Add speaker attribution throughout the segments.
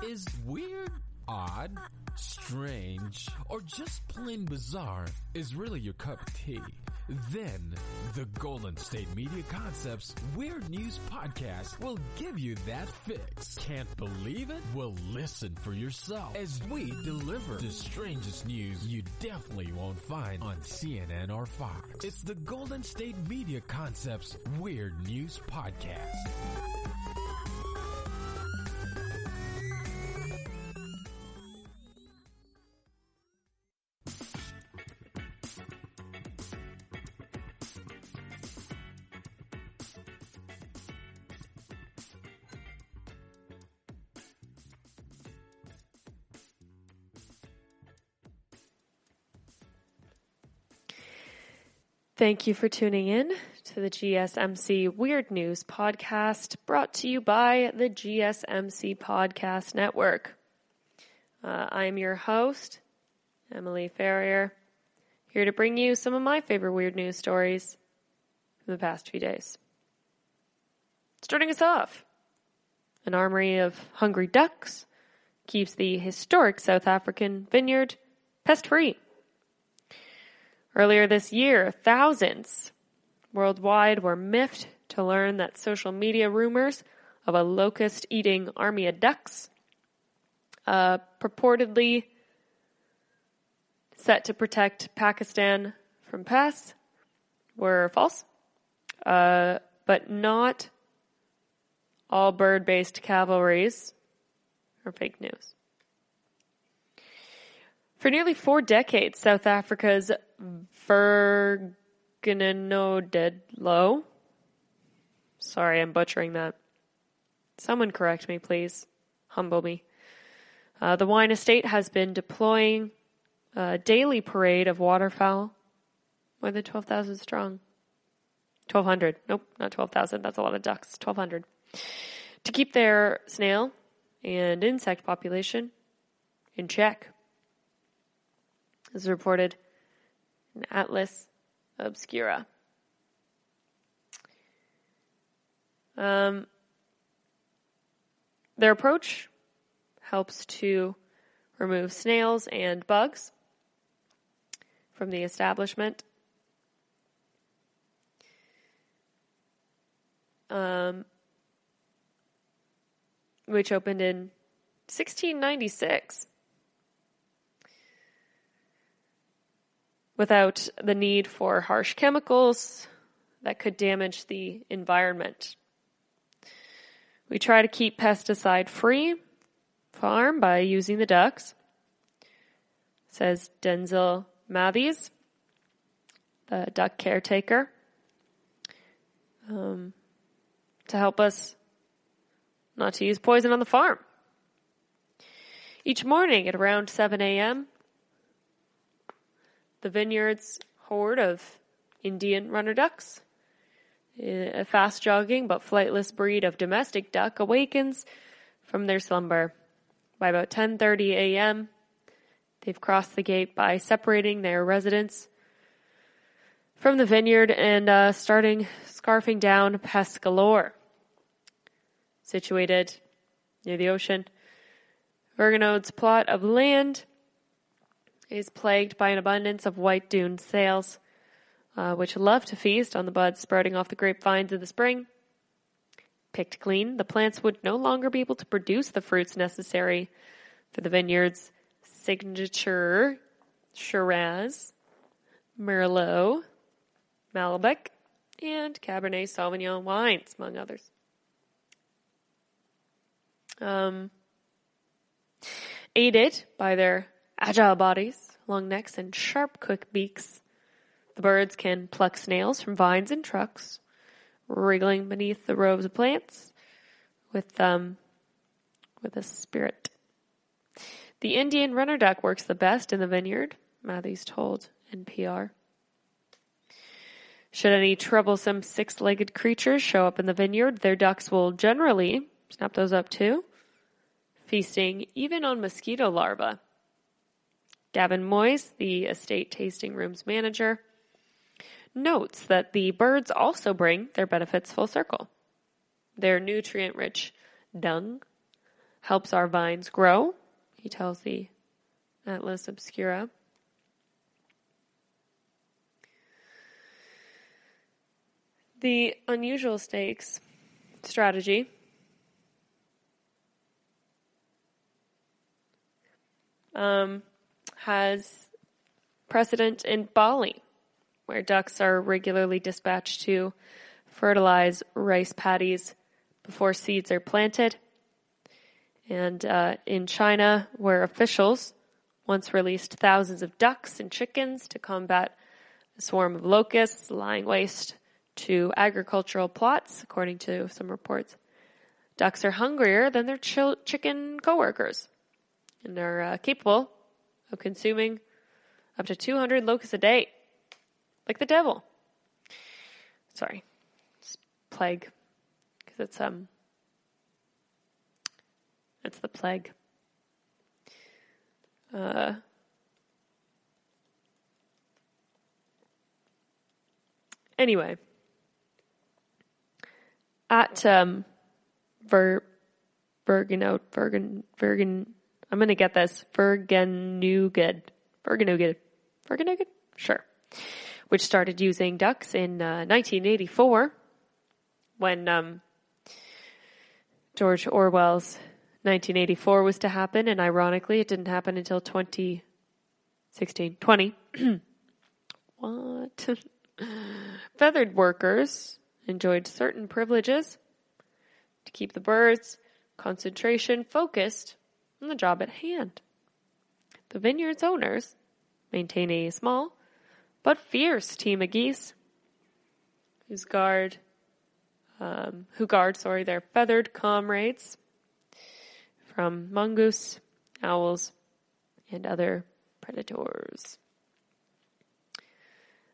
Speaker 1: Is weird, odd, strange, or just plain bizarre is really your cup of tea? Then the Golden State Media Concepts Weird News Podcast will give you that fix. Can't believe it? Well, listen for yourself as we deliver the strangest news you definitely won't find on CNN or Fox. It's the Golden State Media Concepts Weird News Podcast.
Speaker 2: Thank you for tuning in to the GSMC Weird News Podcast, brought to you by the GSMC Podcast Network. I'm your host, Emily Ferrier, here to bring you some of my favorite weird news stories from the past few days. Starting us off, an armory of hungry ducks keeps the historic South African vineyard pest-free. Earlier this year, thousands worldwide were miffed to learn that social media rumors of a locust-eating army of ducks, purportedly set to protect Pakistan from pests, were false. But not all bird-based cavalries are fake news. For nearly 4 decades, South Africa's Vergenodedlo. Sorry, I'm butchering that. Someone correct me, please. Humble me. The wine estate has been deploying a daily parade of waterfowl, more than 12,000 strong. 1,200. Nope, not 12,000. That's a lot of ducks. 1,200. To keep their snail and insect population in check. As reported in Atlas Obscura. Their approach helps to remove snails and bugs from the establishment. Which opened in 1696. Without the need for harsh chemicals that could damage the environment. We try to keep pesticide-free farm by using the ducks, says Denzel Matthews, the duck caretaker, to help us not to use poison on the farm. Each morning at around 7 a.m., the vineyard's horde of Indian runner ducks, a fast-jogging but flightless breed of domestic duck, awakens from their slumber. By about 10:30 a.m., they've crossed the gate by separating their residents from the vineyard and starting scarfing down pests galore. Situated near the ocean, Vergenod's plot of land is plagued by an abundance of white-duned sails, which love to feast on the buds sprouting off the grapevines in the spring. Picked clean, the plants would no longer be able to produce the fruits necessary for the vineyard's signature Shiraz, Merlot, Malbec, and Cabernet Sauvignon wines, among others. Aided by their agile bodies, long necks, and sharp, quick beaks, the birds can pluck snails from vines and trucks, wriggling beneath the rows of plants with a spirit. The Indian runner duck works the best in the vineyard, Matthews told NPR. Should any troublesome 6-legged creatures show up in the vineyard, their ducks will generally snap those up too, feasting even on mosquito larvae. Gavin Moyes, the estate tasting room's manager, notes that the birds also bring their benefits full circle. Their nutrient-rich dung helps our vines grow, he tells the Atlas Obscura. The unusual stakes strategy has precedent in Bali, where ducks are regularly dispatched to fertilize rice paddies before seeds are planted. And in China, where officials once released thousands of ducks and chickens to combat a swarm of locusts lying waste to agricultural plots, according to some reports. Ducks are hungrier than their chicken coworkers and are capable of consuming up to 200 locusts a day, like the devil. Sorry, it's plague, because it's the plague. Anyway, at Bergen, I'm going to get this, Vergenugid, sure, which started using ducks in 1984 when George Orwell's 1984 was to happen, and ironically, it didn't happen until 20. What? Feathered workers enjoyed certain privileges to keep the birds' concentration focused on the job at hand. The vineyard's owners maintain a small but fierce team of geese who guard their feathered comrades from mongoose, owls, and other predators.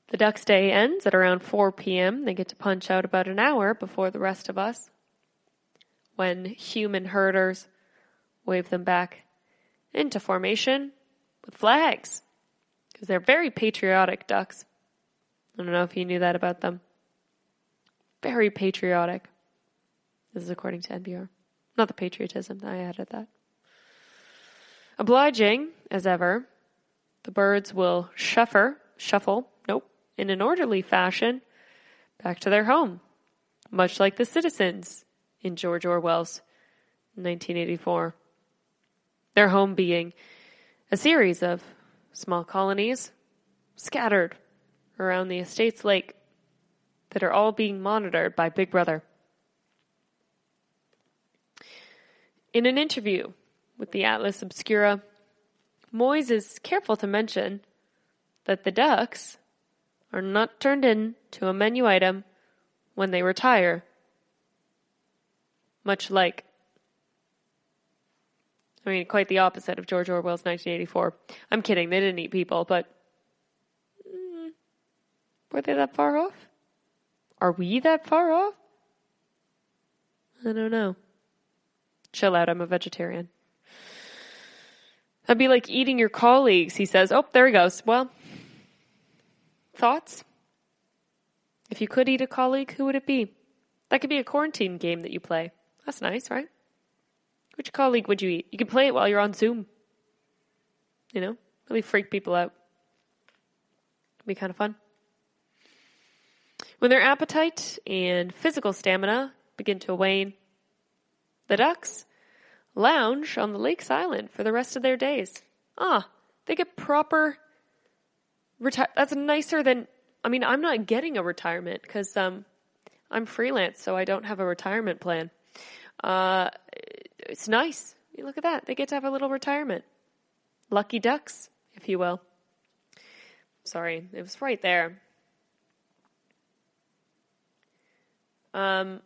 Speaker 2: The duck's day ends at around 4 p.m. They get to punch out about an hour before the rest of us, when human herders wave them back into formation with flags, because they're very patriotic ducks. I don't know if you knew that about them. Very patriotic. This is according to NPR. Not the patriotism, I added that. Obliging, as ever, the birds will shuffle, in an orderly fashion back to their home, much like the citizens in George Orwell's 1984. Their home being a series of small colonies scattered around the estate's lake that are all being monitored by Big Brother. In an interview with the Atlas Obscura, Moyes is careful to mention that the ducks are not turned into a menu item when they retire. Much like, quite the opposite of George Orwell's 1984. I'm kidding, they didn't eat people, but were they that far off? Are we that far off? I don't know. Chill out, I'm a vegetarian. That'd be like eating your colleagues, he says. Oh, there he goes. Well, thoughts? If you could eat a colleague, who would it be? That could be a quarantine game that you play. That's nice, right? Which colleague would you eat? You can play it while you're on Zoom. Really freak people out. It'd be kind of fun. When their appetite and physical stamina begin to wane, the ducks lounge on the lake's island for the rest of their days. They get proper that's nicer than, I'm not getting a retirement because I'm freelance, so I don't have a retirement plan. It's nice. Look at that. They get to have a little retirement. Lucky ducks, if you will. Sorry, it was right there. Kind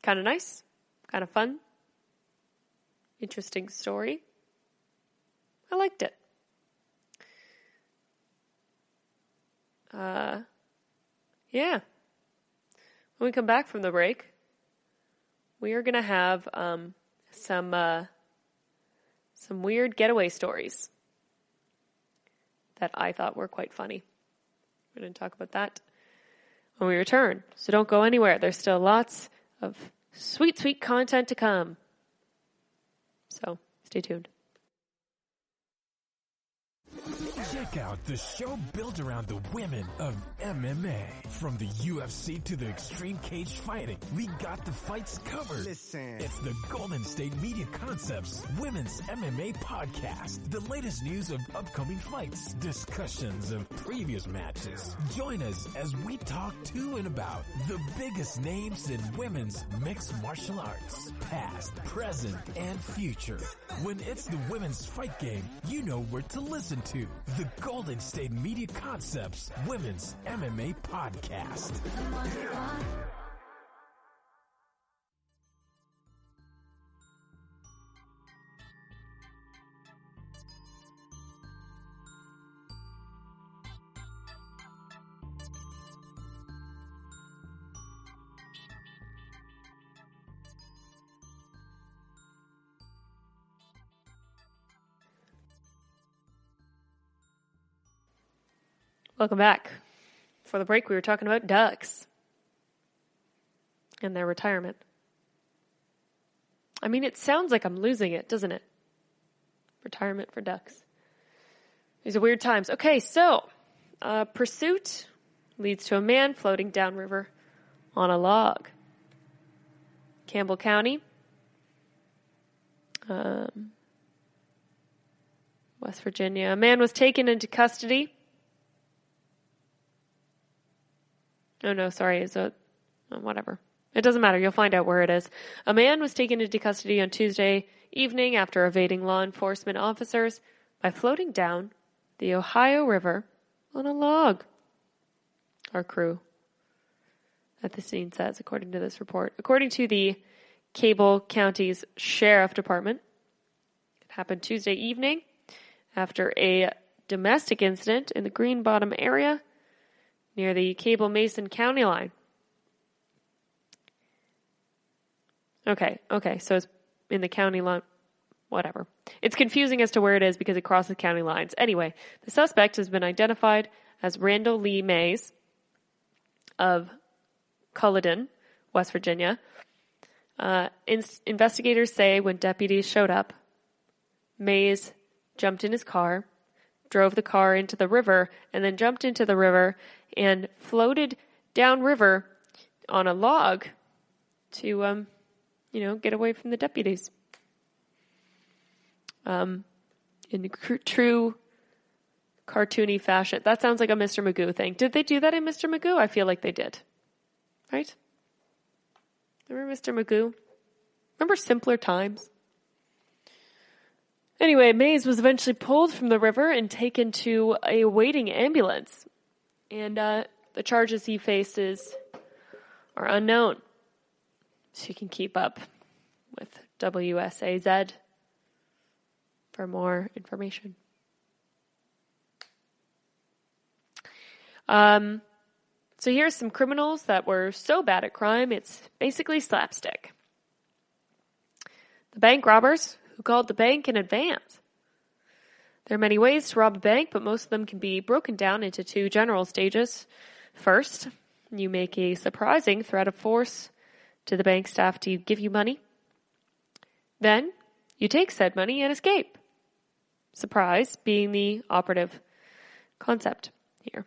Speaker 2: of nice. Kind of fun. Interesting story. I liked it. Yeah. When we come back from the break, we are going to have some weird getaway stories that I thought were quite funny. We're going to talk about that when we return. So don't go anywhere. There's still lots of sweet, sweet content to come. So stay tuned.
Speaker 1: Check out the show built around the women of MMA. From the UFC to the extreme cage fighting, we got the fights covered.
Speaker 3: Listen.
Speaker 1: It's the Golden State Media Concepts Women's MMA Podcast. The latest news of upcoming fights, discussions of previous matches. Join us as we talk to and about the biggest names in women's mixed martial arts, past, present, and future. When it's the women's fight game, you know where to listen to. The Golden State Media Concepts Women's MMA Podcast.
Speaker 2: Welcome back. For the break, we were talking about ducks and their retirement. I mean, it sounds like I'm losing it, doesn't it? Retirement for ducks. These are weird times. Okay, so pursuit leads to a man floating downriver on a log. Campbell County, West Virginia. A man was taken into custody. Oh, no, sorry. Whatever. It doesn't matter. You'll find out where it is. A man was taken into custody on Tuesday evening after evading law enforcement officers by floating down the Ohio River on a log. Our crew at the scene says, according to this report. According to the Cable County's Sheriff Department, it happened Tuesday evening after a domestic incident in the Green Bottom area near the Cable-Mason County line. Okay, so it's in the county line. Whatever. It's confusing as to where it is because it crosses county lines. Anyway, the suspect has been identified as Randall Lee Mays of Culloden, West Virginia. Investigators say when deputies showed up, Mays jumped in his car, drove the car into the river, and then jumped into the river and floated downriver on a log to, get away from the deputies. In true cartoony fashion. That sounds like a Mr. Magoo thing. Did they do that in Mr. Magoo? I feel like they did. Right? Remember Mr. Magoo? Remember simpler times? Anyway, Mays was eventually pulled from the river and taken to a waiting ambulance. And the charges he faces are unknown. So you can keep up with WSAZ for more information. So here's some criminals that were so bad at crime, it's basically slapstick. The bank robbers who called the bank in advance. There are many ways to rob a bank, but most of them can be broken down into two general stages. First, you make a surprising threat of force to the bank staff to give you money. Then, you take said money and escape. Surprise being the operative concept here.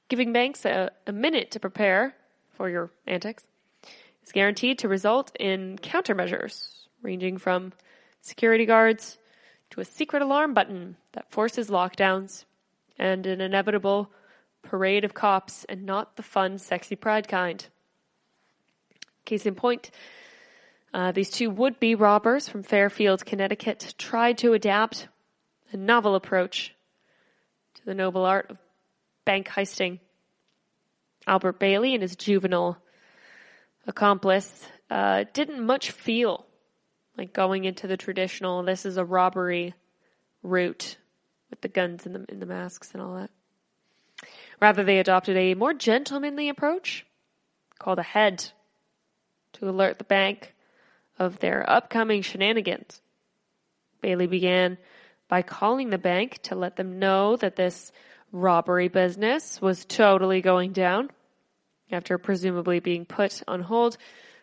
Speaker 2: Giving banks a minute to prepare for your antics is guaranteed to result in countermeasures, ranging from security guards to a secret alarm button that forces lockdowns and an inevitable parade of cops, and not the fun, sexy pride kind. Case in point, these two would-be robbers from Fairfield, Connecticut, tried to adapt a novel approach to the noble art of bank heisting. Albert Bailey and his juvenile accomplice didn't much feel like going into the traditional, this is a robbery route with the guns and the masks and all that. Rather, they adopted a more gentlemanly approach called ahead to alert the bank of their upcoming shenanigans. Bailey began by calling the bank to let them know that this robbery business was totally going down after presumably being put on hold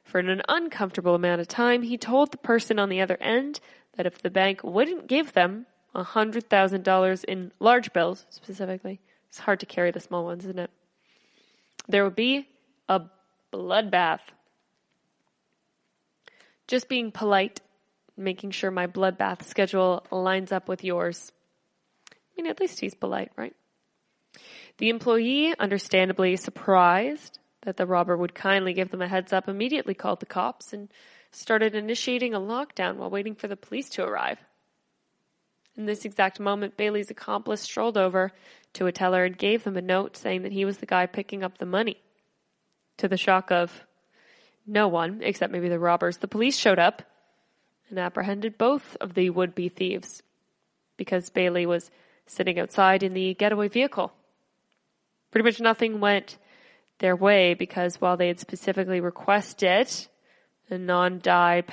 Speaker 2: For an uncomfortable amount of time, he told the person on the other end that if the bank wouldn't give them $100,000 in large bills, specifically, it's hard to carry the small ones, isn't it? There would be a bloodbath. Just being polite, making sure my bloodbath schedule lines up with yours. I mean, at least he's polite, right? The employee, understandably surprised that the robber would kindly give them a heads up, immediately called the cops and started initiating a lockdown while waiting for the police to arrive. In this exact moment, Bailey's accomplice strolled over to a teller and gave them a note saying that he was the guy picking up the money. To the shock of no one, except maybe the robbers, the police showed up and apprehended both of the would-be thieves because Bailey was sitting outside in the getaway vehicle. Pretty much nothing went their way because while they had specifically requested a non-dyed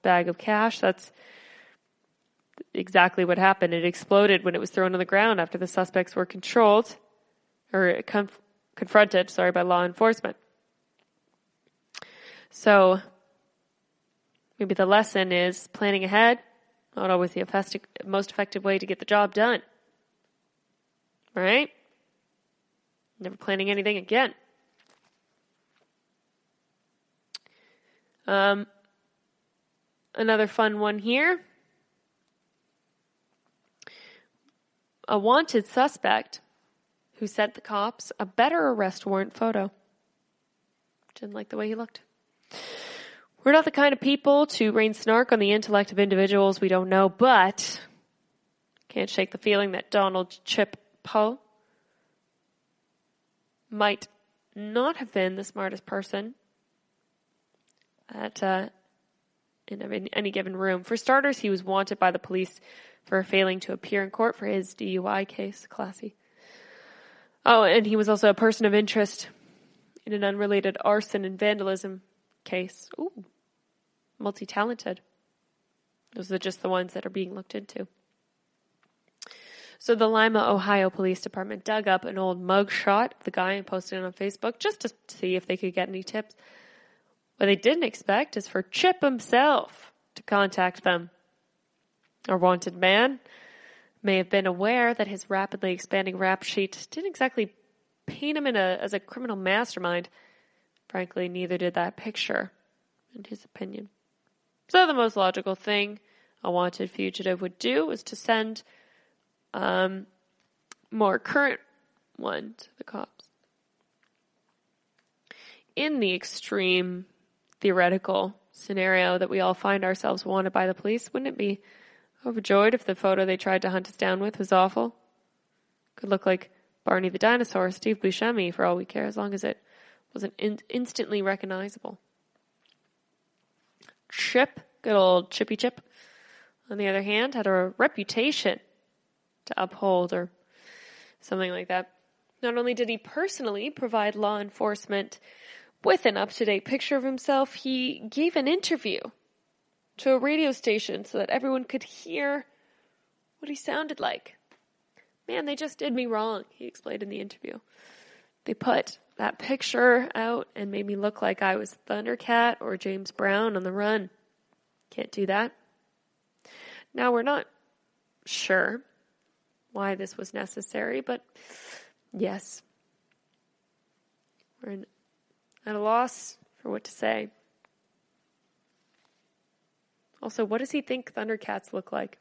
Speaker 2: bag of cash, that's exactly what happened. It exploded when it was thrown on the ground after the suspects were confronted by law enforcement. So maybe the lesson is planning ahead, not always the most effective way to get the job done. Right? Never planning anything again. Another fun one here. A wanted suspect who sent the cops a better arrest warrant photo. Didn't like the way he looked. We're not the kind of people to rain snark on the intellect of individuals we don't know, but can't shake the feeling that Donald Chip Poe might not have been the smartest person in any given room. For starters, he was wanted by the police for failing to appear in court for his DUI case. Classy. Oh, and he was also a person of interest in an unrelated arson and vandalism case. Ooh, multi-talented. Those are just the ones that are being looked into. So the Lima, Ohio Police Department dug up an old mug shot of the guy and posted it on Facebook just to see if they could get any tips. What they didn't expect is for Chip himself to contact them. Our wanted man may have been aware that his rapidly expanding rap sheet didn't exactly paint him as a criminal mastermind. Frankly, neither did that picture, in his opinion. So the most logical thing a wanted fugitive would do was to send more current one to the cops. In the extreme theoretical scenario that we all find ourselves wanted by the police, wouldn't it be overjoyed if the photo they tried to hunt us down with was awful? Could look like Barney the dinosaur or Steve Buscemi for all we care, as long as it wasn't instantly recognizable. Chip, good old Chippy Chip, on the other hand, had a reputation to uphold or something like that. Not only did he personally provide law enforcement with an up-to-date picture of himself, he gave an interview to a radio station so that everyone could hear what he sounded like. Man, they just did me wrong, he explained in the interview. They put that picture out and made me look like I was Thundercat or James Brown on the run. Can't do that. Now, we're not sure why this was necessary, but yes, we're at a loss for what to say. Also, what does he think Thundercats look like?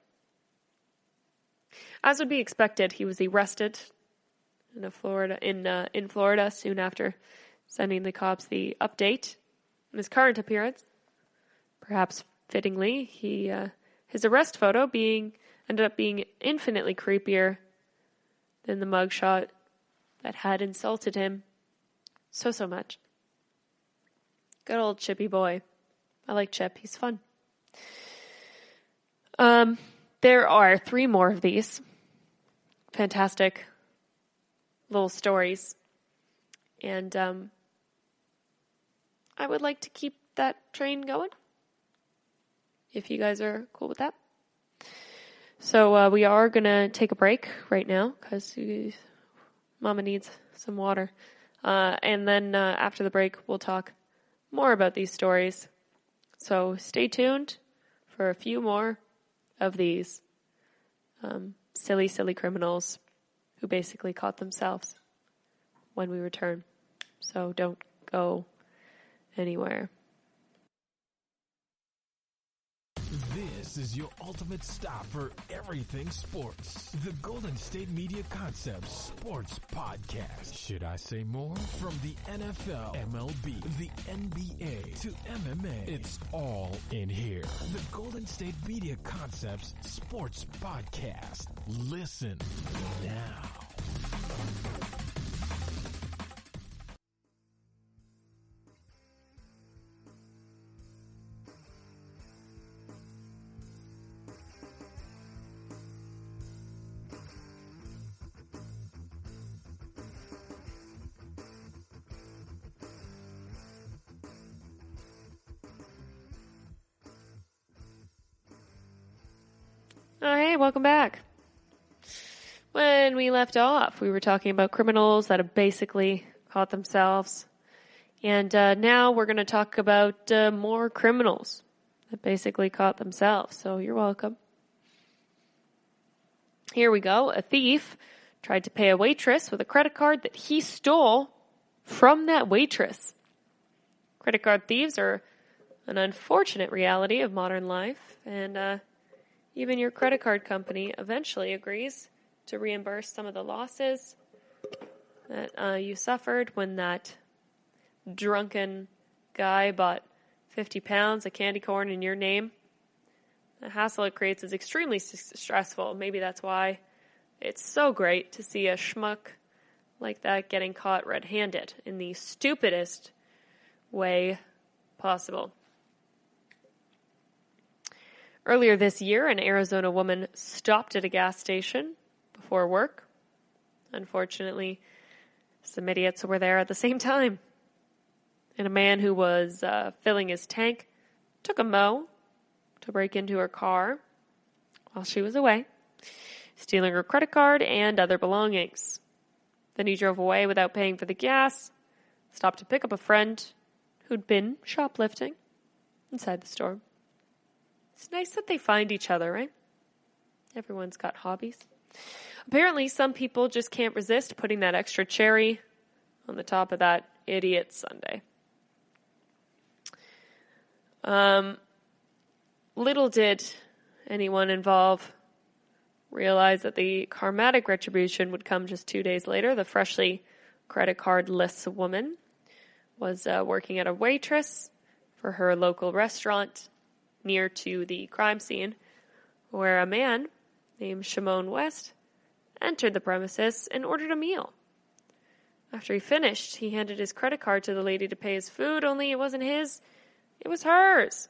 Speaker 2: As would be expected, he was arrested in Florida soon after sending the cops the update on his current appearance. Perhaps fittingly, his arrest photo ended up being infinitely creepier than the mugshot that had insulted him so much. Good old Chippy boy. I like Chip. He's fun. There are 3 more of these fantastic little stories. And I would like to keep that train going, if you guys are cool with that. So we are going to take a break right now because Mama needs some water. And then after the break, we'll talk more about these stories. So stay tuned for a few more of these silly criminals who basically caught themselves when we return. So don't go anywhere.
Speaker 1: This is your ultimate stop for everything sports. The Golden State Media Concepts Sports Podcast. Should I say more? From the NFL, MLB, the NBA to MMA, it's all in here. The Golden State Media Concepts Sports Podcast. Listen now.
Speaker 2: Oh, hey, welcome back. When we left off, we were talking about criminals that have basically caught themselves. And now we're going to talk about more criminals that basically caught themselves. So you're welcome. Here we go. A thief tried to pay a waitress with a credit card that he stole from that waitress. Credit card thieves are an unfortunate reality of modern life. And even your credit card company eventually agrees to reimburse some of the losses that you suffered when that drunken guy bought 50 pounds of candy corn in your name. The hassle it creates is extremely stressful. Maybe that's why it's so great to see a schmuck like that getting caught red-handed in the stupidest way possible. Earlier this year, an Arizona woman stopped at a gas station before work. Unfortunately, some idiots were there at the same time. And a man who was filling his tank took a mow to break into her car while she was away, stealing her credit card and other belongings. Then he drove away without paying for the gas, stopped to pick up a friend who'd been shoplifting inside the store. It's nice that they find each other, right? Everyone's got hobbies. Apparently, some people just can't resist putting that extra cherry on the top of that idiot sundae. Little did anyone involved realize that the karmatic retribution would come just 2 days later. The freshly credit card-less woman was working at a waitress for her local restaurant near to the crime scene, where a man named Shimon West entered the premises and ordered a meal. After he finished, he handed his credit card to the lady to pay his food, only it wasn't his, it was hers.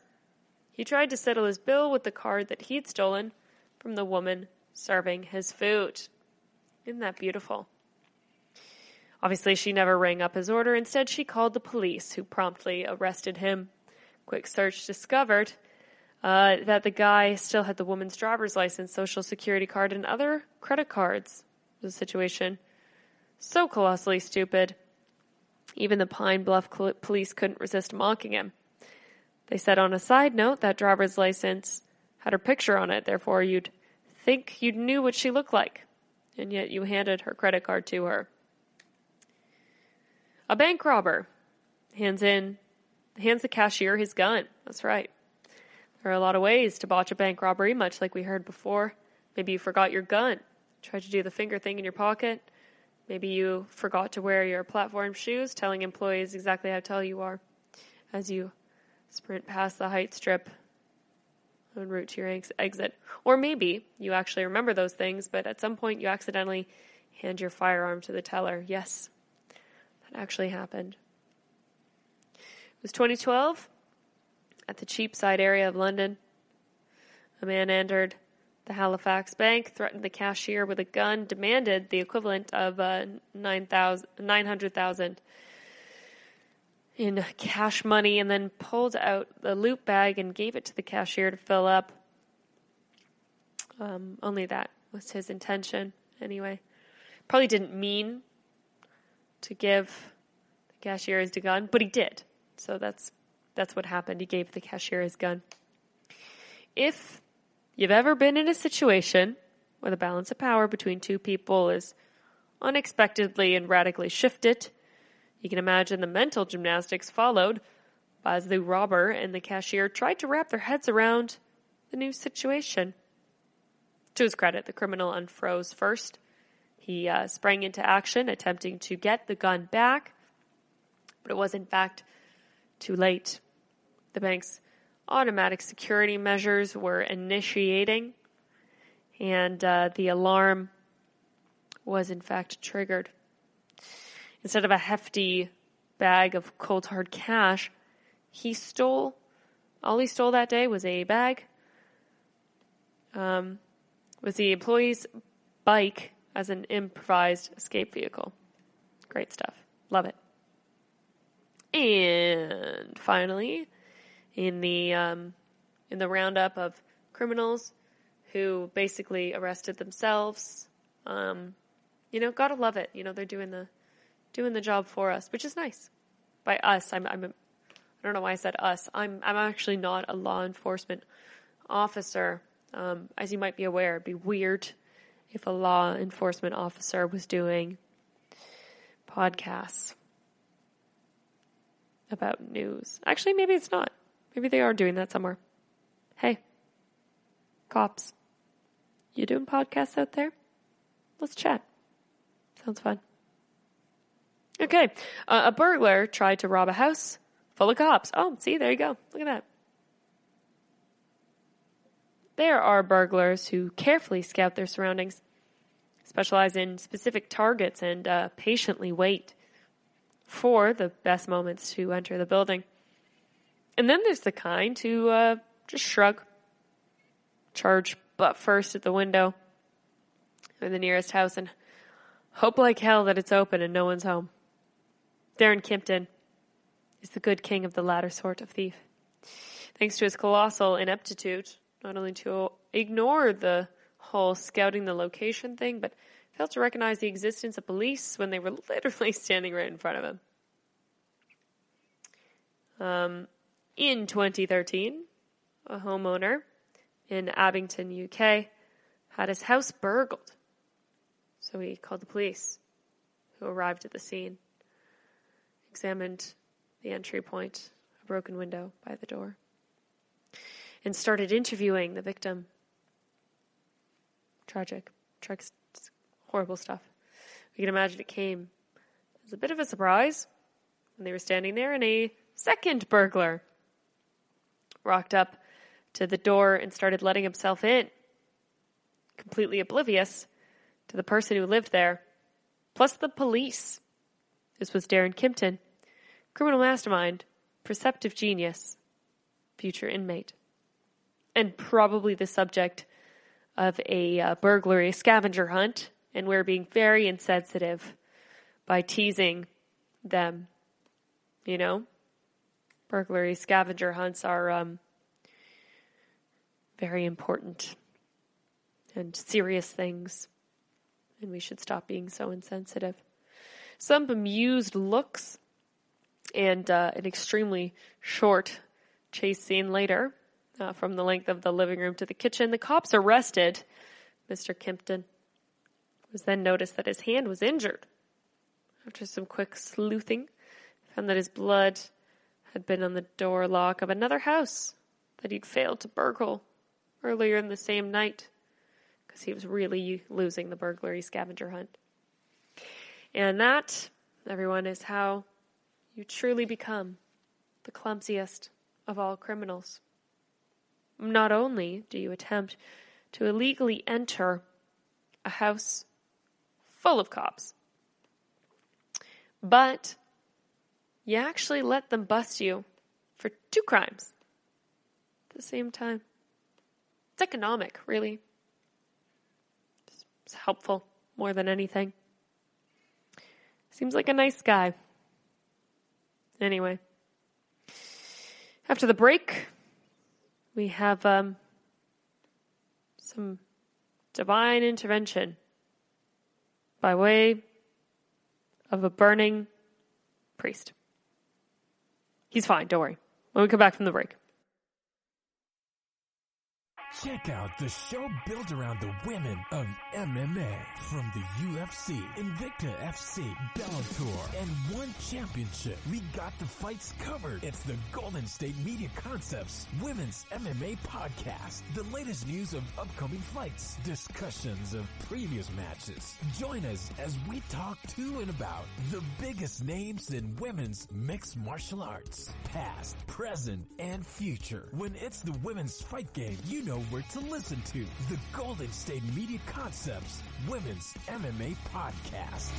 Speaker 2: He tried to settle his bill with the card that he'd stolen from the woman serving his food. Isn't that beautiful? Obviously, she never rang up his order. Instead, she called the police, who promptly arrested him. Quick search discovered that the guy still had the woman's driver's license, social security card, and other credit cards. The situation so colossally stupid, even the Pine Bluff police couldn't resist mocking him. They said on a side note that driver's license had her picture on it, therefore you'd think you knew what she looked like, and yet you handed her credit card to her. A bank robber hands the cashier his gun. That's right. There are a lot of ways to botch a bank robbery, much like we heard before. Maybe you forgot your gun, tried to do the finger thing in your pocket. Maybe you forgot to wear your platform shoes, telling employees exactly how tall you are as you sprint past the height strip en route to your exit. Or maybe you actually remember those things, but at some point you accidentally hand your firearm to the teller. Yes, that actually happened. It was 2012 at the Cheapside area of London. A man entered the Halifax Bank, threatened the cashier with a gun, demanded the equivalent of $900,000 in cash money, and then pulled out the loot bag and gave it to the cashier to fill up. Only that was his intention, anyway. Probably didn't mean to give the cashier his gun, but he did. So that's That's what happened. He gave the cashier his gun. If you've ever been in a situation where the balance of power between two people is unexpectedly and radically shifted, you can imagine the mental gymnastics followed as the robber and the cashier tried to wrap their heads around the new situation. To his credit, the criminal unfroze first. He sprang into action, attempting to get the gun back, but it was in fact too late. The bank's automatic security measures were initiating, and the alarm was in fact triggered. Instead of a hefty bag of cold hard cash, all he stole that day was a bag, was the employee's bike as an improvised escape vehicle. Great stuff. Love it. And finally, in the roundup of criminals who basically arrested themselves, gotta love it. They're doing the job for us, which is nice. By us, I don't know why I said us. I'm actually not a law enforcement officer. As you might be aware, it'd be weird if a law enforcement officer was doing podcasts about news. Actually, maybe it's not. Maybe they are doing that somewhere. Hey, cops, you doing podcasts out there? Let's chat. Sounds fun. Okay, a burglar tried to rob a house full of cops. Oh, see, there you go. Look at that. There are burglars who carefully scout their surroundings, specialize in specific targets, and patiently wait for the best moments to enter the building. And then there's the kind who just shrug, charge butt first at the window or the nearest house and hope like hell that it's open and no one's home. Darren Kimpton is the good king of the latter sort of thief. Thanks to his colossal ineptitude, not only to ignore the whole scouting the location thing, but failed to recognize the existence of police when they were literally standing right in front of him. In 2013, a homeowner in Abington, UK, had his house burgled. So he called the police, who arrived at the scene, examined the entry point, a broken window by the door, and started interviewing the victim. Tragic, horrible stuff. You can imagine it came as a bit of a surprise when they were standing there and a second burglar rocked up to the door and started letting himself in, completely oblivious to the person who lived there, plus the police. This was Darren Kimpton, criminal mastermind, perceptive genius, future inmate, and probably the subject of a burglary scavenger hunt, and we're being very insensitive by teasing them. Burglary scavenger hunts are very important and serious things, and we should stop being so insensitive. Some bemused looks and an extremely short chase scene later, from the length of the living room to the kitchen, the cops arrested Mr. Kimpton. It was then noticed that his hand was injured. After some quick sleuthing, found that his blood had been on the door lock of another house that he'd failed to burgle earlier in the same night, because he was really losing the burglary scavenger hunt. And that, everyone, is how you truly become the clumsiest of all criminals. Not only do you attempt to illegally enter a house full of cops, but you actually let them bust you for 2 crimes at the same time. It's economic, really. It's helpful more than anything. Seems like a nice guy. Anyway, after the break, we have some divine intervention by way of a burning priest. He's fine, don't worry. when we come back from the break.
Speaker 1: Check out the show built around the women of MMA. From the UFC, Invicta FC, Bellator, and One Championship. We got the fights covered. It's the Golden State Media Concepts Women's MMA Podcast. The latest news of upcoming fights, discussions of previous matches. Join us as we talk to and about the biggest names in women's mixed martial arts. Past, present, and future. When it's the women's fight game, you know where to listen to. The Golden State Media Concepts Women's MMA Podcast.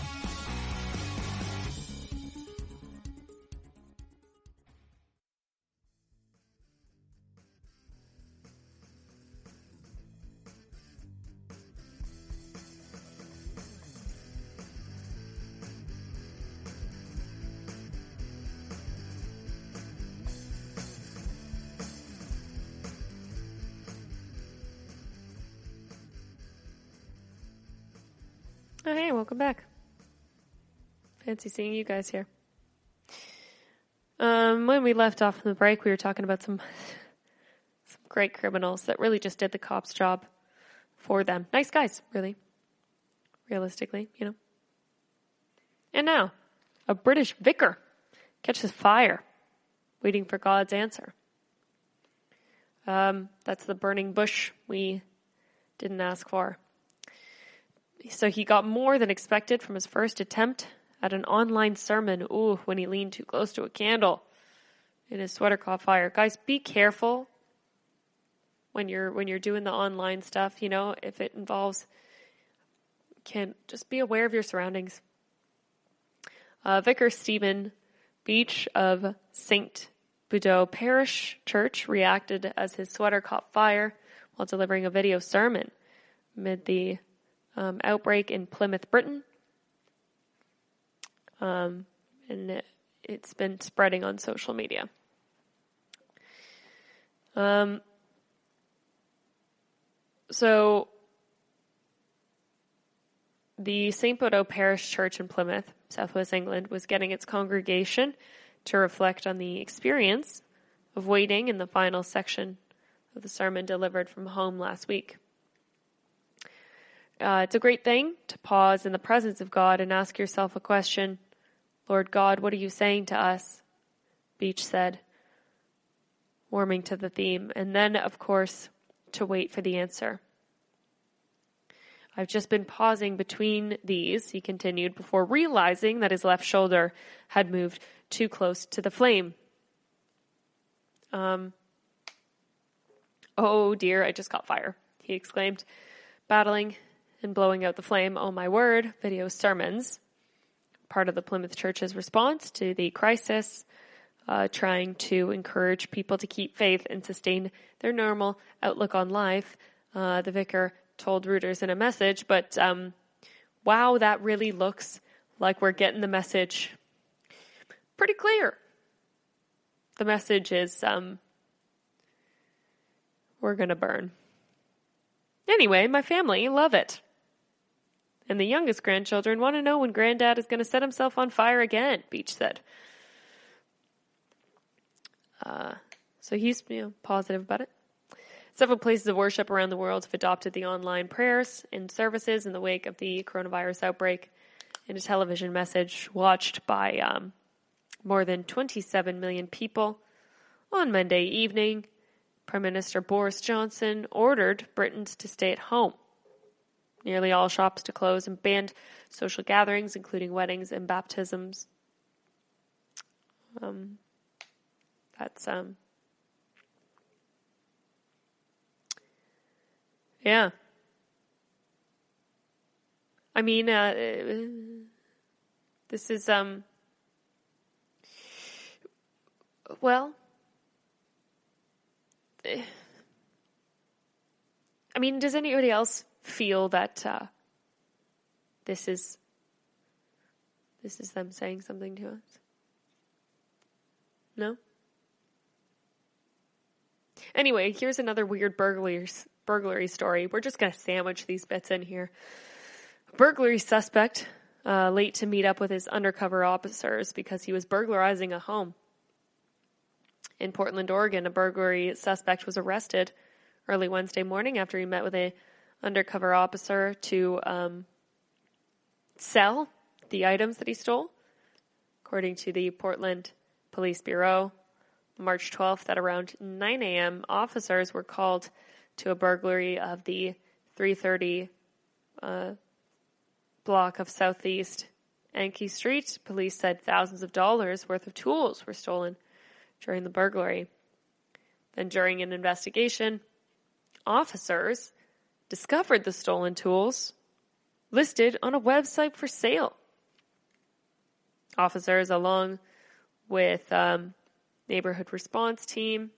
Speaker 2: Oh, hey, welcome back. Fancy seeing you guys here. When we left off from the break, we were talking about some great criminals that really just did the cops' job for them. Nice guys, really. Realistically, you know. And now, a British vicar catches fire, waiting for God's answer. That's the burning bush we didn't ask for. So he got more than expected from his first attempt at an online sermon. Ooh, when he leaned too close to a candle and his sweater caught fire. Guys, be careful when you're doing the online stuff, you know, if it involves, just be aware of your surroundings. Vicar Stephen Beach of St. Budeaux Parish Church reacted as his sweater caught fire while delivering a video sermon amid the outbreak in Plymouth, Britain. And it's been spreading on social media. So the St. Budeaux Parish Church in Plymouth, Southwest England, was getting its congregation to reflect on the experience of waiting in the final section of the sermon delivered from home last week. It's a great thing to pause in the presence of God and ask yourself a question. Lord God, what are you saying to us? Beach said, warming to the theme. And then, of course, to wait for the answer. I've just been pausing between these, he continued, before realizing that his left shoulder had moved too close to the flame. Oh dear, I just caught fire, he exclaimed, battling and blowing out the flame. Oh my word, video sermons. Part of the Plymouth Church's response to the crisis, trying to encourage people to keep faith and sustain their normal outlook on life. The vicar told Reuters in a message, but wow, that really looks like we're getting the message pretty clear. The message is, we're going to burn. Anyway, my family love it. And the youngest grandchildren want to know when Granddad is going to set himself on fire again, Beach said. So he's positive about it. Several places of worship around the world have adopted the online prayers and services in the wake of the coronavirus outbreak. In a television message watched by more than 27 million people on Monday evening, Prime Minister Boris Johnson ordered Britons to stay at home. Nearly all shops to close and banned social gatherings, including weddings and baptisms. Yeah. I mean, this is, well, I mean, does anybody else feel that this is them saying something to us? No? Anyway, here's another weird burglary story. We're just going to sandwich these bits in here. A burglary suspect late to meet up with his undercover officers because he was burglarizing a home. In Portland, Oregon, a burglary suspect was arrested early Wednesday morning after he met with an undercover officer to sell the items that he stole. According to the Portland Police Bureau, March 12th at around 9 a.m., officers were called to a burglary of the 330 block of Southeast Yankee Street. Police said thousands of dollars worth of tools were stolen during the burglary. Then during an investigation, officers discovered the stolen tools listed on a website for sale. Officers, along with neighborhood response team,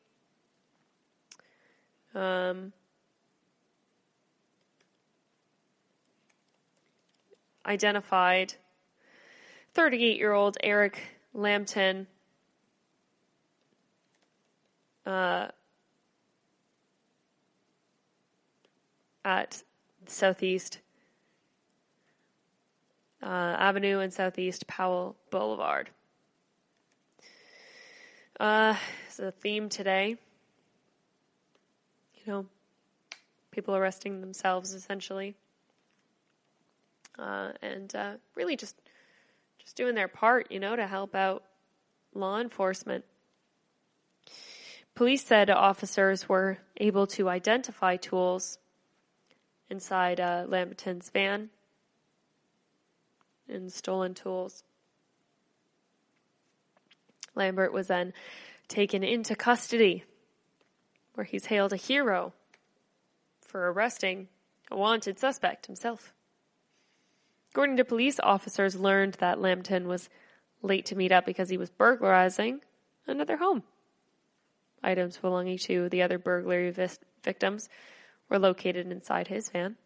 Speaker 2: identified 38-year-old Eric Lambton at Southeast Avenue and Southeast Powell Boulevard. It's a theme today. You know, people arresting themselves essentially. And really just doing their part, you know, to help out law enforcement. Police said officers were able to identify tools inside Lambton's van and stolen tools. Lambert was then taken into custody, where he's hailed a hero for arresting a wanted suspect himself. According to police, officers learned that Lambton was late to meet up because he was burglarizing another home. Items belonging to the other burglary victims were located inside his van,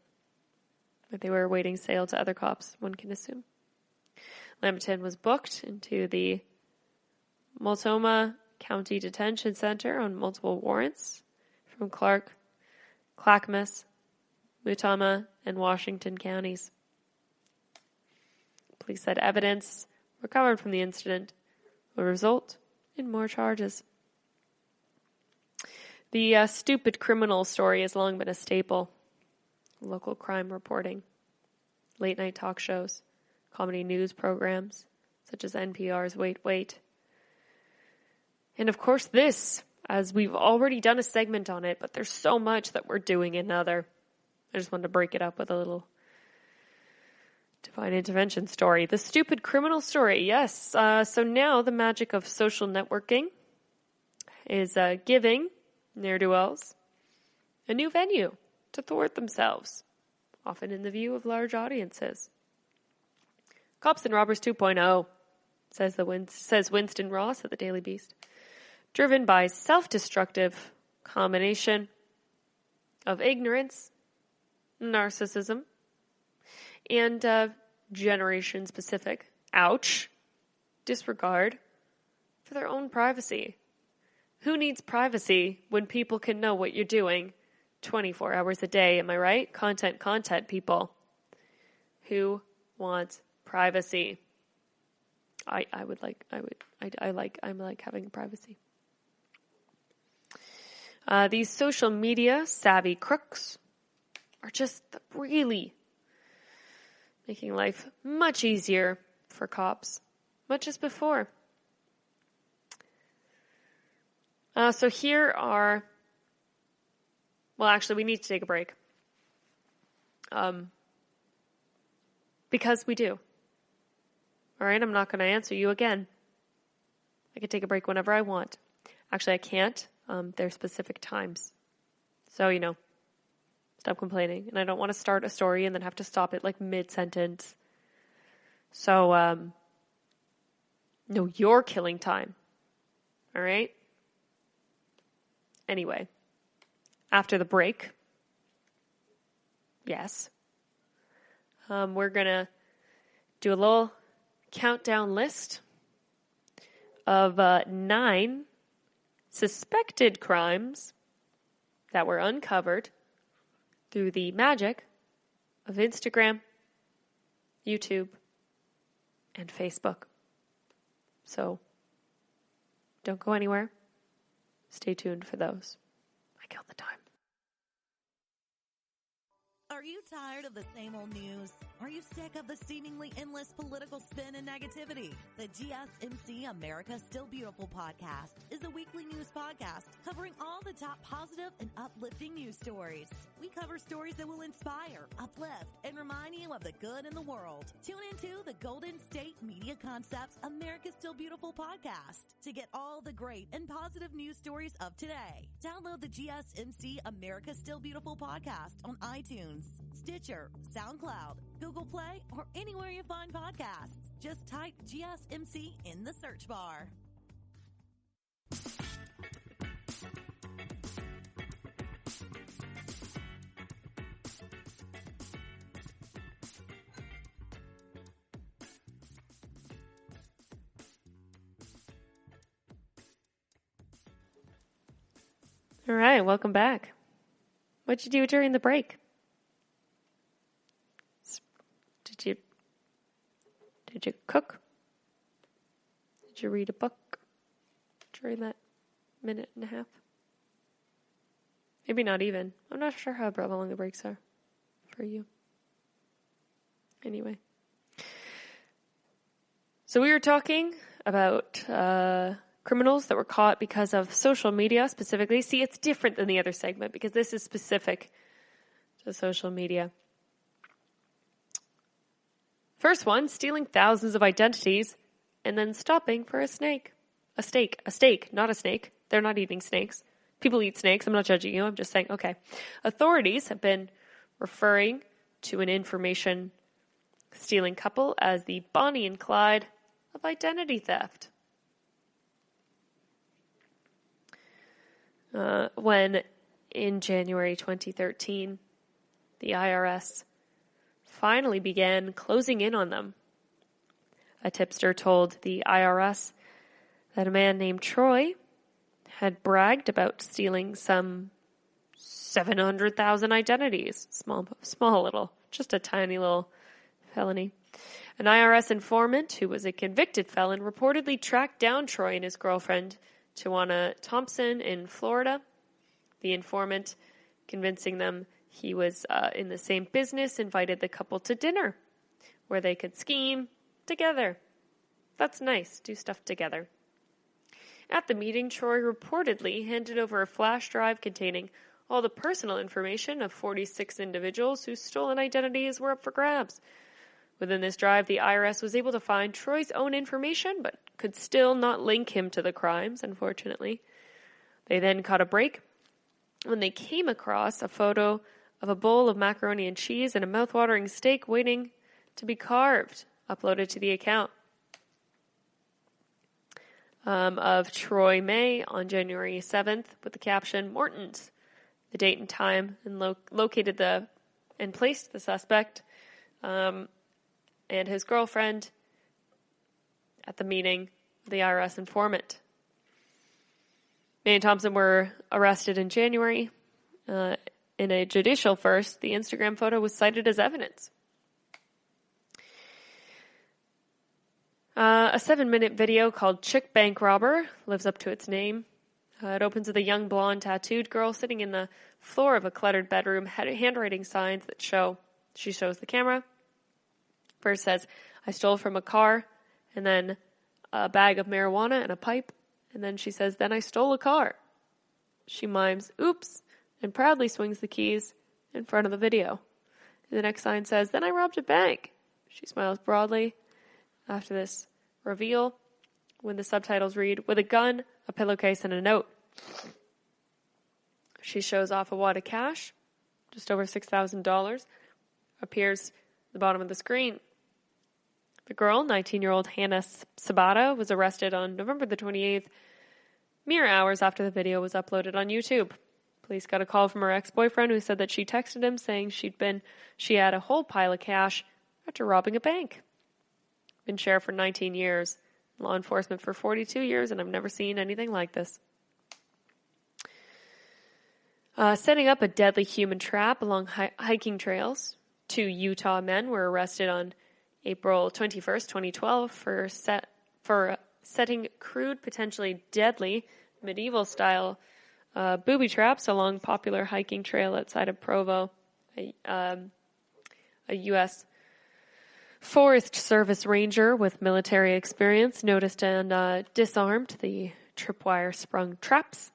Speaker 2: but they were awaiting sale to other cops, one can assume. Lambton was booked into the Multnomah County Detention Center on multiple warrants from Clark, Clackamas, Multnomah, and Washington counties. Police said evidence recovered from the incident will result in more charges. The stupid criminal story has long been a staple. Local crime reporting, late-night talk shows, comedy news programs, such as NPR's Wait, Wait. And of course this, as we've already done a segment on it, but there's so much that we're doing another. I just wanted to break it up with a little divine intervention story. The stupid criminal story, yes. So now the magic of social networking is giving ne'er-do-wells a new venue to thwart themselves, often in the view of large audiences. Cops and Robbers 2.0, says Winston Ross at the Daily Beast, driven by self-destructive combination of ignorance, narcissism, and generation-specific, disregard for their own privacy. Who needs privacy when people can know what you're doing 24 hours a day? Am I right? Content, people. Who wants privacy? I'm like having privacy. These social media savvy crooks are just really making life much easier for cops, much as before. So here are, well, actually, we need to take a break. Because we do. All right, I'm not going to answer you again. I can take a break whenever I want. Actually, I can't. There's specific times. So, you know, stop complaining. And I don't want to start a story and then have to stop it like mid-sentence. So, no, you're killing time. All right? Anyway, after the break, yes, we're going to do a little countdown list of 9 suspected crimes that were uncovered through the magic of Instagram, YouTube, and Facebook. So, don't go anywhere. stay tuned for those. I killed the time.
Speaker 3: Are you tired of the same old news? Are you sick of the seemingly endless political spin and negativity? The GSMC America Still Beautiful podcast is a weekly news podcast covering all the top positive and uplifting news stories. We cover stories that will inspire, uplift, and remind you of the good in the world. Tune into the Golden State Media Concepts America Still Beautiful podcast to get all the great and positive news stories of today. Download the GSMC America Still Beautiful podcast on iTunes, Stitcher, SoundCloud, Google Play, or anywhere you find podcasts. Just type GSMC in the search bar.
Speaker 2: All right, welcome back. What'd you do during the break? Did you cook? Did you read a book during that minute and a half? Maybe not even. I'm not sure how long the breaks are for you. Anyway. So we were talking about criminals that were caught because of social media specifically. See, it's different than the other segment because this is specific to social media. First one, stealing thousands of identities and then stopping for a steak, not a snake. They're not eating snakes. People eat snakes. I'm not judging you. I'm just saying, okay. Authorities have been referring to an information stealing couple as the Bonnie and Clyde of identity theft. When in January 2013, the IRS finally began closing in on them. A tipster told the IRS that a man named Troy had bragged about stealing some 700,000 identities. Small little, just a tiny little felony. An IRS informant who was a convicted felon reportedly tracked down Troy and his girlfriend, Tawana Thompson, in Florida. The informant, convincing them he was in the same business, invited the couple to dinner where they could scheme together. That's nice. Do stuff together. At the meeting, Troy reportedly handed over a flash drive containing all the personal information of 46 individuals whose stolen identities were up for grabs. Within this drive, the IRS was able to find Troy's own information, but could still not link him to the crimes, unfortunately. They then caught a break when they came across a photo of a bowl of macaroni and cheese and a mouth-watering steak waiting to be carved, uploaded to the account of Troy May on January 7th with the caption, Morton's, the date and time, and located and placed the suspect and his girlfriend at the meeting, the IRS informant. May and Thompson were arrested in January. In a judicial first, the Instagram photo was cited as evidence. A 7-minute video called Chick Bank Robber lives up to its name. It opens with a young blonde tattooed girl sitting in the floor of a cluttered bedroom, handwriting signs that she shows the camera. First says, I stole from a car, and then a bag of marijuana and a pipe. And then she says, then I stole a car. She mimes, oops, and proudly swings the keys in front of the video. And the next sign says, then I robbed a bank. She smiles broadly after this reveal when the subtitles read, with a gun, a pillowcase, and a note. She shows off a wad of cash, just over $6,000, appears at the bottom of the screen. The girl, 19-year-old Hannah Sabata, was arrested on November the 28th, mere hours after the video was uploaded on YouTube. Police got a call from her ex-boyfriend who said that she texted him saying she had a whole pile of cash after robbing a bank. Been sheriff for 19 years, law enforcement for 42 years, and I've never seen anything like this. Setting up a deadly human trap along hiking trails. 2 Utah men were arrested on April 21st, 2012 for setting crude, potentially deadly medieval-style booby traps along popular hiking trail outside of Provo. A U.S. Forest Service ranger with military experience noticed and disarmed the tripwire-sprung traps,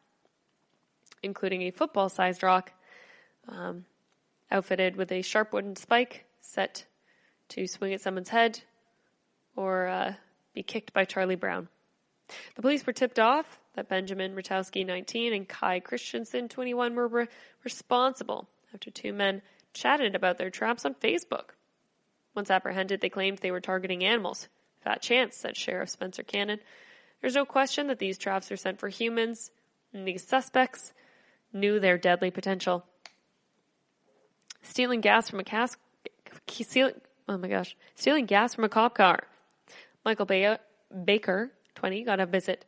Speaker 2: including a football-sized rock outfitted with a sharp wooden spike set to swing at someone's head or be kicked by Charlie Brown. The police were tipped off that Benjamin Ratowski, 19, and Kai Christensen, 21, were responsible after two men chatted about their traps on Facebook. Once apprehended, they claimed they were targeting animals. Fat chance, said Sheriff Spencer Cannon. There's no question that these traps are sent for humans, and these suspects knew their deadly potential. Stealing gas from a cop car. Michael Baker, 20, got a visit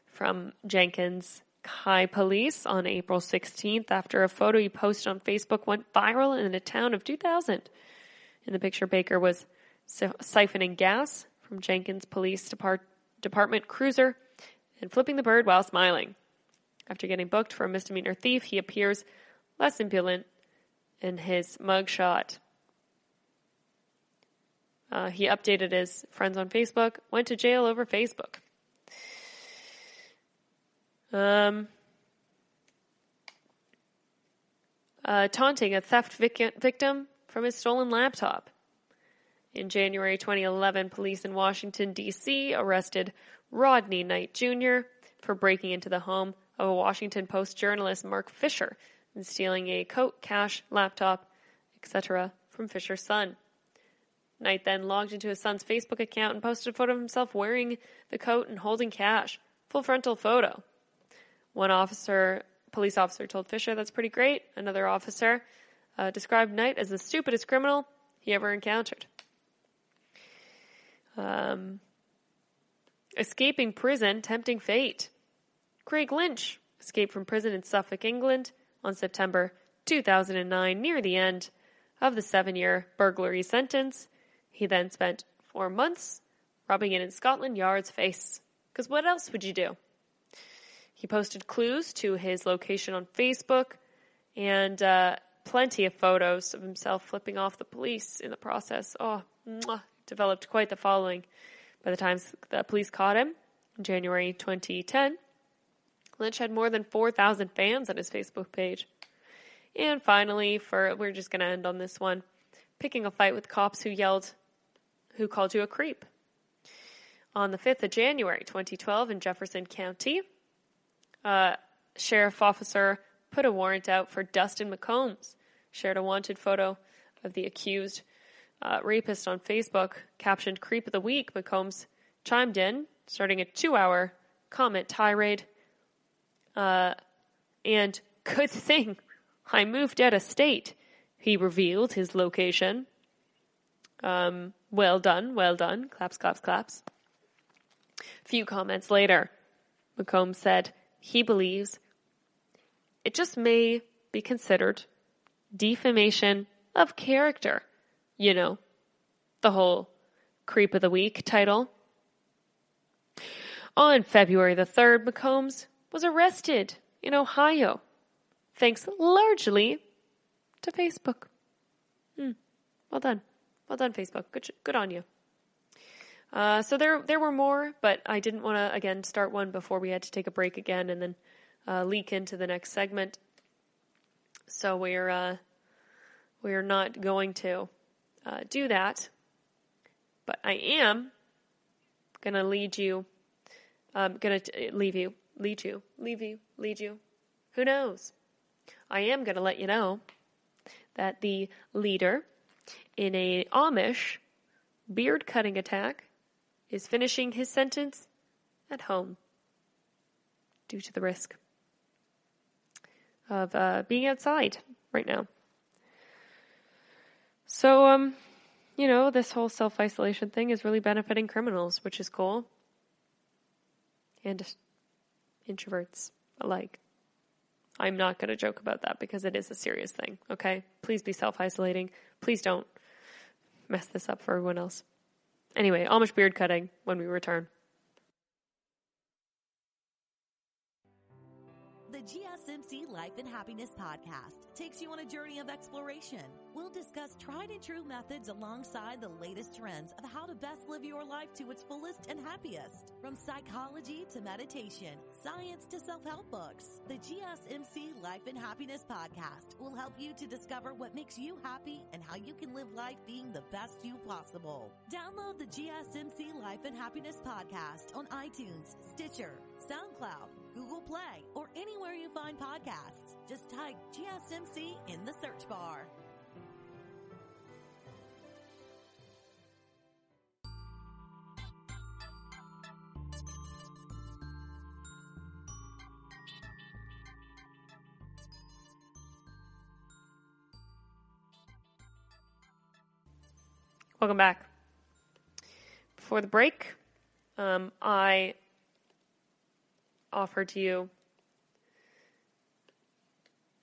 Speaker 2: from Jenkins High Police on April 16th after a photo he posted on Facebook went viral in a town of 2,000. In the picture, Baker was siphoning gas from Jenkins Police Department cruiser and flipping the bird while smiling. After getting booked for a misdemeanor thief, he appears less impudent in his mugshot. He updated his friends on Facebook, went to jail over Facebook. Taunting a theft victim from his stolen laptop. In January 2011, police in Washington, D.C. arrested Rodney Knight Jr. for breaking into the home of a Washington Post journalist, Mark Fisher, and stealing a coat, cash, laptop, etc. from Fisher's son. Knight then logged into his son's Facebook account and posted a photo of himself wearing the coat and holding cash. Full frontal photo. One police officer told Fisher, "That's pretty great." Another officer described Knight as the stupidest criminal he ever encountered. Escaping prison, tempting fate. Craig Lynch escaped from prison in Suffolk, England on September 2009, near the end of the 7-year burglary sentence. He then spent 4 months rubbing it in Scotland Yard's face. Because what else would you do? He posted clues to his location on Facebook and plenty of photos of himself flipping off the police in the process. Developed quite the following. By the time the police caught him in January 2010, Lynch had more than 4,000 fans on his Facebook page. And finally, we're just going to end on this one, picking a fight with cops who called you a creep. On the 5th of January 2012 in Jefferson County, sheriff officer put a warrant out for Dustin McCombs, shared a wanted photo of the accused rapist on Facebook, captioned "Creep of the Week." McCombs chimed in, starting a 2-hour comment tirade. And good thing I moved out of state. He revealed his location. Well done. Claps, claps, claps. A few comments later, McCombs said he believes it just may be considered defamation of character. You know, the whole Creep of the Week title. On February the 3rd, McCombs was arrested in Ohio, thanks largely to Facebook. Well done. Well done, Facebook. Good on you. So there were more, but I didn't want to, again, start one before we had to take a break again and then leak into the next segment. So we're not going to do that. But I am going to lead you. Who knows? I am going to let you know that the leader in a Amish beard cutting attack is finishing his sentence at home due to the risk of being outside right now. So, this whole self-isolation thing is really benefiting criminals, which is cool. And introverts alike. I'm not going to joke about that because it is a serious thing, okay? Please be self-isolating. Please don't mess this up for everyone else. Anyway, Amish beard cutting when we return.
Speaker 3: GSMC Life and Happiness podcast takes you on a journey of exploration. We'll discuss tried and true methods alongside the latest trends of how to best live your life to its fullest and happiest. From psychology to meditation, science to self-help books, the GSMC Life and Happiness podcast will help you to discover what makes you happy and how you can live life being the best you possible. Download the GSMC Life and Happiness podcast on iTunes, Stitcher, SoundCloud, Google Play, or anywhere you find podcasts. Just type GSMC in the search bar.
Speaker 2: Welcome back. Before the break, I offered you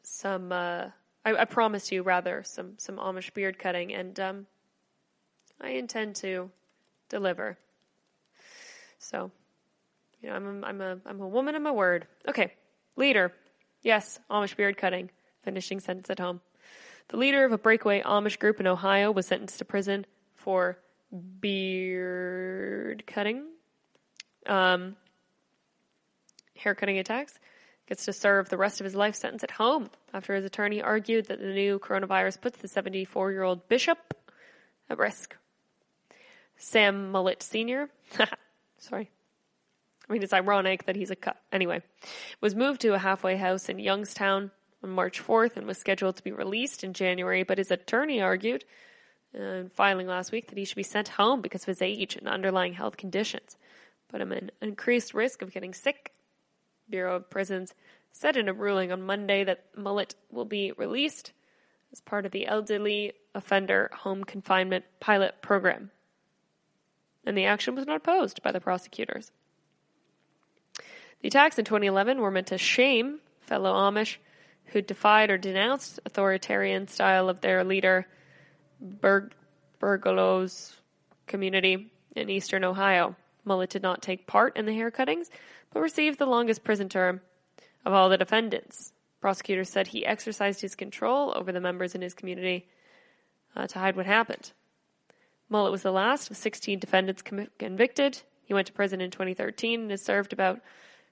Speaker 2: some, I promised you rather some Amish beard cutting, and I intend to deliver. So, you know, I'm a woman of my word. Okay, leader. Yes, Amish beard cutting. Finishing sentence at home. The leader of a breakaway Amish group in Ohio was sentenced to prison for beard cutting, haircutting attacks. Gets to serve the rest of his life sentence at home after his attorney argued that the new coronavirus puts the 74-year-old bishop at risk. Sam Mullet Sr. Sorry. I mean, it's ironic that he's a cut. Anyway, was moved to a halfway house in Youngstown on March 4th and was scheduled to be released in January, but his attorney argued in filing last week that he should be sent home because of his age and underlying health conditions. Put him in increased risk of getting sick. Bureau of Prisons said in a ruling on Monday that Mullet will be released as part of the Elderly Offender Home Confinement Pilot Program. And the action was not opposed by the prosecutors. The attacks in 2011 were meant to shame fellow Amish who defied or denounced authoritarian style of their leader, Bergelow's community in eastern Ohio. Mullet did not take part in the hair cuttings, but received the longest prison term of all the defendants. Prosecutors said he exercised his control over the members in his community to hide what happened. Mullet was the last of 16 defendants convicted. He went to prison in 2013 and has served about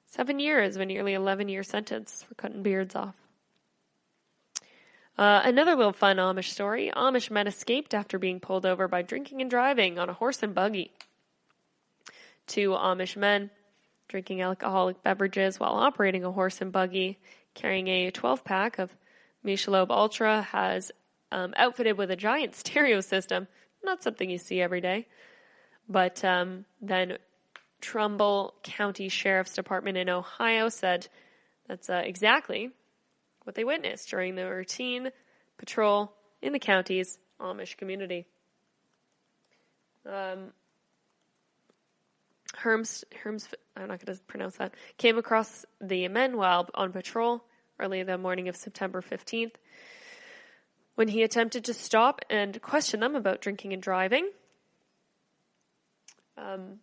Speaker 2: 7 years of a nearly 11-year sentence for cutting beards off. Another little fun Amish story. Amish men escaped after being pulled over by drinking and driving on a horse and buggy. 2 Amish men drinking alcoholic beverages while operating a horse and buggy, carrying a 12-pack of Michelob Ultra, has outfitted with a giant stereo system. Not something you see every day. But then Trumbull County Sheriff's Department in Ohio said that's exactly what they witnessed during the routine patrol in the county's Amish community. Herms, I'm not going to pronounce that, came across the men while on patrol early the morning of September 15th when he attempted to stop and question them about drinking and driving. And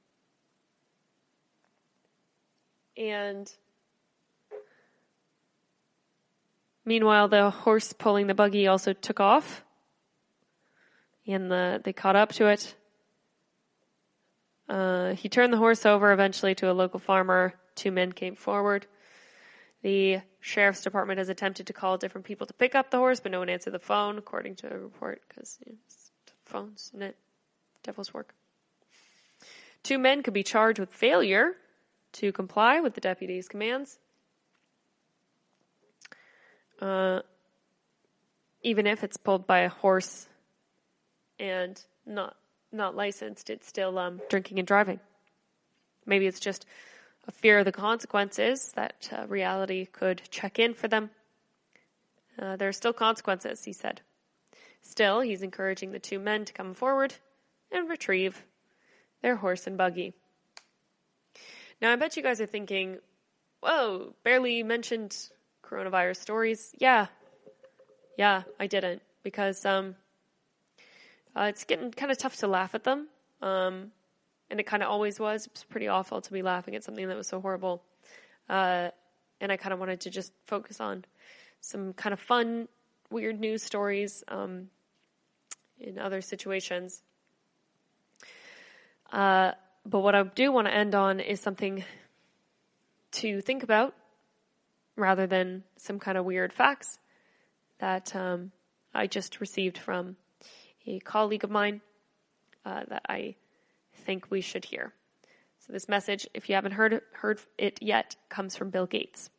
Speaker 2: meanwhile, the horse pulling the buggy also took off, and they caught up to it. He turned the horse over eventually to a local farmer. 2 men came forward. The sheriff's department has attempted to call different people to pick up the horse, but no one answered the phone, according to a report, because phones, isn't it? Devil's work. 2 men could be charged with failure to comply with the deputy's commands. Even if it's pulled by a horse and not licensed, it's still drinking and driving. Maybe it's just a fear of the consequences that reality could check in for them. There are still consequences, he said. Still, he's encouraging the 2 men to come forward and retrieve their horse and buggy. Now, I bet you guys are thinking, whoa, barely mentioned coronavirus stories. Yeah, I didn't, because it's getting kind of tough to laugh at them, and it kind of always was. It's pretty awful to be laughing at something that was so horrible. and I kind of wanted to just focus on some kind of fun, weird news stories in other situations. But what I do want to end on is something to think about rather than some kind of weird facts that I just received from a colleague of mine that I think we should hear. So this message, if you haven't heard it yet, comes from Bill Gates.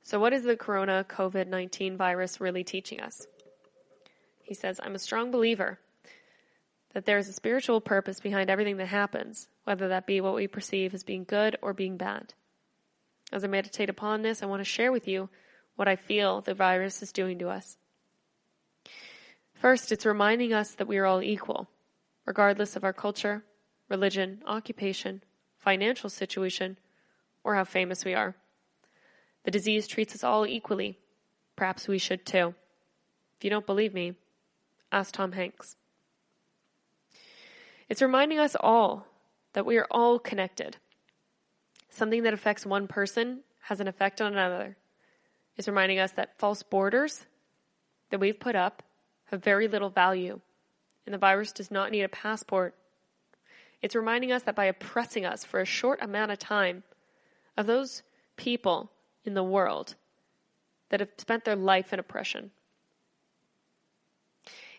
Speaker 2: So what is the corona COVID-19 virus really teaching us? He says, I'm a strong believer that there is a spiritual purpose behind everything that happens, whether that be what we perceive as being good or being bad. As I meditate upon this, I want to share with you what I feel the virus is doing to us. First, it's reminding us that we are all equal, regardless of our culture, religion, occupation, financial situation, or how famous we are. The disease treats us all equally. Perhaps we should too. If you don't believe me, ask Tom Hanks. It's reminding us all that we are all connected. Something that affects one person has an effect on another. It's reminding us that false borders that we've put up have very little value, and the virus does not need a passport. It's reminding us that by oppressing us for a short amount of time, of those people in the world that have spent their life in oppression.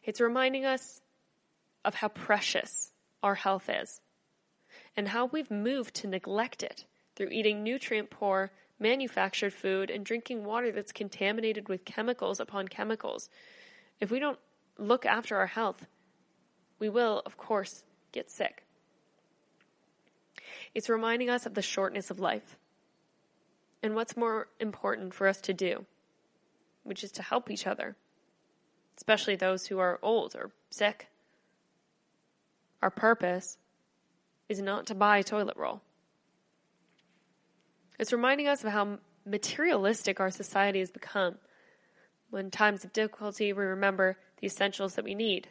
Speaker 2: It's reminding us of how precious our health is and how we've moved to neglect it through eating nutrient-poor, manufactured food and drinking water that's contaminated with chemicals upon chemicals. If we don't look after our health, we will, of course, get sick. It's reminding us of the shortness of life and what's more important for us to do, which is to help each other, especially those who are old or sick. Our purpose is not to buy toilet roll. It's reminding us of how materialistic our society has become. When times of difficulty, we remember the essentials that we need: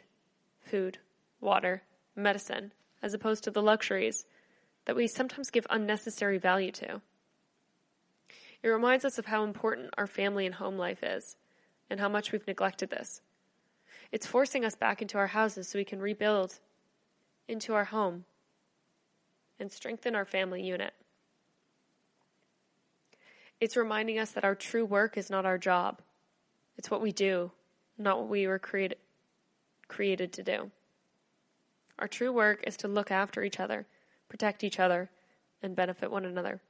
Speaker 2: food, water, medicine, as opposed to the luxuries that we sometimes give unnecessary value to. It reminds us of how important our family and home life is and how much we've neglected this. It's forcing us back into our houses so we can rebuild into our home and strengthen our family unit. It's reminding us that our true work is not our job. It's what we do, not what we were created to do. Our true work is to look after each other, protect each other, and benefit one another.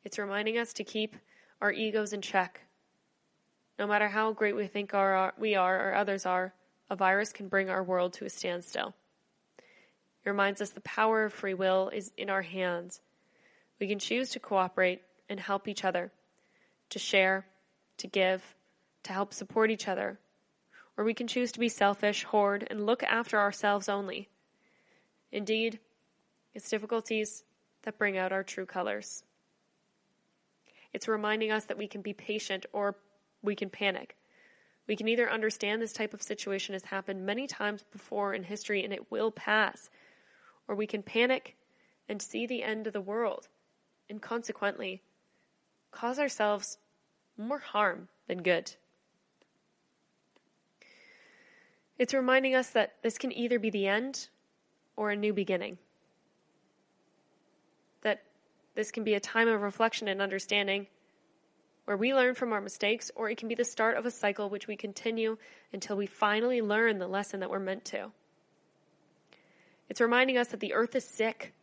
Speaker 2: It's reminding us to keep our egos in check. No matter how great we think we are or others are, a virus can bring our world to a standstill. It reminds us the power of free will is in our hands. We can choose to cooperate and help each other, to share, to give, to help support each other. Or we can choose to be selfish, hoard, and look after ourselves only. Indeed, it's difficulties that bring out our true colors. It's reminding us that we can be patient or we can panic. We can either understand this type of situation has happened many times before in history and it will pass, or we can panic and see the end of the world and consequently cause ourselves more harm than good. It's reminding us that this can either be the end or a new beginning. That this can be a time of reflection and understanding where we learn from our mistakes, or it can be the start of a cycle which we continue until we finally learn the lesson that we're meant to. It's reminding us that the earth is sick.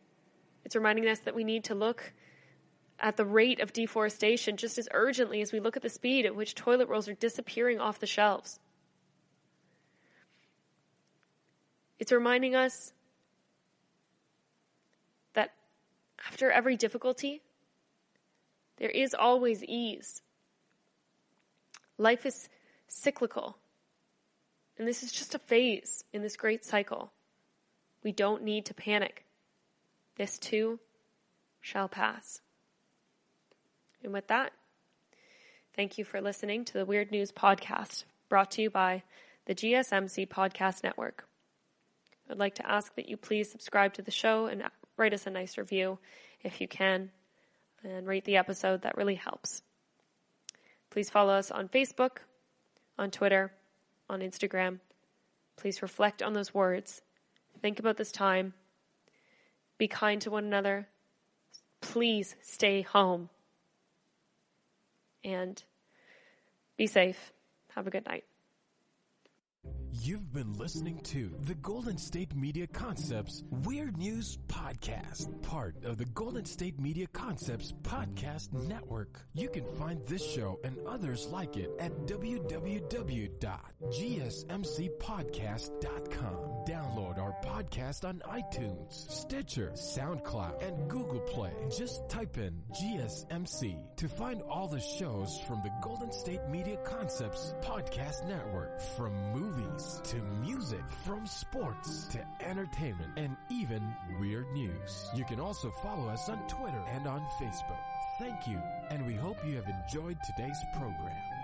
Speaker 2: It's reminding us that we need to look at the rate of deforestation just as urgently as we look at the speed at which toilet rolls are disappearing off the shelves. It's reminding us that after every difficulty, there is always ease. Life is cyclical, and this is just a phase in this great cycle. We don't need to panic. This too shall pass. And with that, thank you for listening to the Weird News Podcast, brought to you by the GSMC Podcast Network. I'd like to ask that you please subscribe to the show and write us a nice review if you can. and rate the episode. That really helps. Please follow us on Facebook, on Twitter, on Instagram. Please reflect on those words. Think about this time. Be kind to one another. Please stay home. And be safe. Have a good night.
Speaker 1: You've been listening to the Golden State Media Concepts Weird News Podcast, part of the Golden State Media Concepts Podcast Network. You can find this show and others like it at www.gsmcpodcast.com. Download our podcast on iTunes, Stitcher, SoundCloud, and Google Play. Just type in GSMC to find all the shows from the Golden State Media Concepts Podcast Network, from movies to music, from sports to entertainment, and even weird news. You can also follow us on Twitter and on Facebook. Thank you, and we hope you have enjoyed today's program.